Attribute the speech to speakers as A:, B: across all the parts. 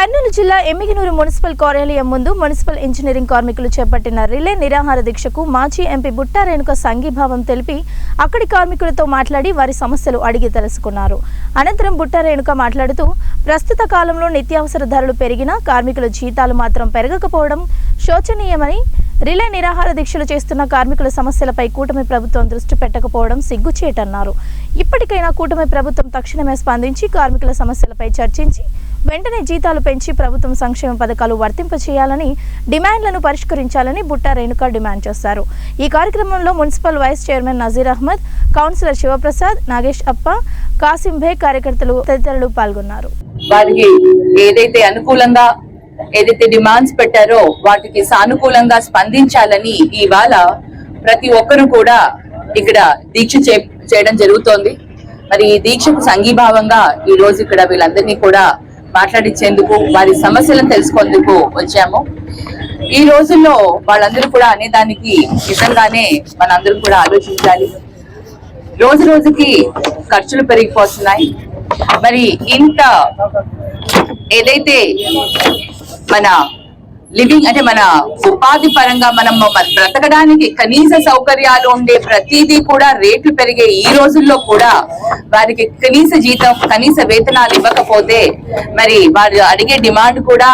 A: కర్నూలు జిల్లా ఎమ్మిగనూరు మున్సిపల్ కార్యాలయం ముందు మున్సిపల్ ఇంజనీరింగ్ కార్మికులు చేపట్టిన రిలే నిరాహార దీక్షకు మాజీ ఎంపీ బుట్టా రేణుక సంఘీభావం తెలిపి అక్కడి కార్మికులతో మాట్లాడి వారి సమస్యలు అడిగి తెలుసుకున్నారు. అనంతరం బుట్టా రేణుక మాట్లాడుతూ ప్రస్తుత కాలంలో నిత్యావసర ధరలు పెరిగినా కార్మికుల జీతాలు మాత్రం పెరగకపోవడం శోచనీయమని, రిలే నిరాహార దీక్షలు చేస్తున్న కార్మికుల సమస్యలపై కూటమి ప్రభుత్వం దృష్టి పెట్టకపోవడం సిగ్గుచేటన్నారు. ఇప్పటికైనా కూటమి ప్రభుత్వం తక్షణమే స్పందించి కార్మికుల సమస్యలపై చర్చించి వెంటనే జీతాలు పెంచి ప్రభుత్వం సంక్షేమ పథకాలు వర్తింపచేయాలని, డిమాండ్లను పరిష్కరించాలని బుట్టా రేణుక డిమాండ్ చేశారు. ఈ కార్యక్రమంలో municipal vice chairman Nazeer Ahmed, councillor Shivaprasad, Nagesh Appa, Kasim భే కార్యకర్తలు తదితరులు పాల్గొన్నారు.
B: వారికి ఏదైతే అనుకూలంగా ఏదైతే డిమాండ్స్ పెట్టారో వాటికి సానుకూలంగా స్పందించాలని ఇవాళ ప్రతి ఒక్కరు కూడా ఇక్కడ దీక్ష చేయడం జరుగుతోంది. మరి ఈ దీక్షకు సంఘీభావంగా ఈ రోజు ఇక్కడ వీళ్ళందరినీ కూడా మాట్లాడించేందుకు, వారి సమస్యలను తెలుసుకునేందుకు వచ్చాము. ఈ రోజుల్లో వాళ్ళందరూ కూడా అనేదానికి నిజంగానే మనందరూ కూడా ఆలోచించాలి. రోజు రోజుకి ఖర్చులు పెరిగిపోతున్నాయి. మరి ఇంత ఏదైతే మన లివింగ్ అంటే మన ఉపాధి పరంగా మనం బ్రతకడానికి కనీస సౌకర్యాలు ఉండే ప్రతిదీ కూడా రేట్లు పెరిగే ఈ రోజుల్లో కూడా వారికి కనీస జీతం, కనీస వేతనాలు ఇవ్వకపోతే మరి వారు అడిగే డిమాండ్ కూడా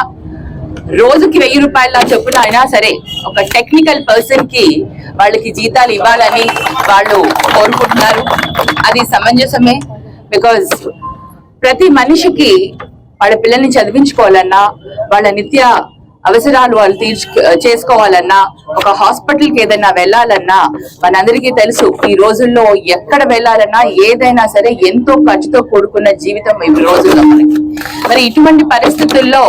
B: రోజుకి 1000 రూపాయల చొప్పున అయినా సరే ఒక టెక్నికల్ పర్సన్ కి వాళ్ళకి జీతాలు ఇవ్వాలని వాళ్ళు కోరుకుంటున్నారు. అది సమంజసమే. బికాజ్ ప్రతి మనిషికి వాళ్ళ పిల్లల్ని చదివించుకోవాలన్నా, వాళ్ళ నిత్య అవసరాలు వాళ్ళు చేసుకోవాలన్నా, ఒక హాస్పిటల్కి ఏదైనా వెళ్ళాలన్నా మనందరికీ తెలుసు ఈ రోజుల్లో ఎక్కడ వెళ్ళాలన్నా ఏదైనా సరే ఎంతో ఖర్చుతో కూడుకున్న జీవితం ఈ రోజుల్లో మనకి. మరి ఇటువంటి పరిస్థితుల్లో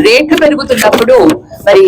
B: రేట్లు పెరుగుతున్నప్పుడు మరి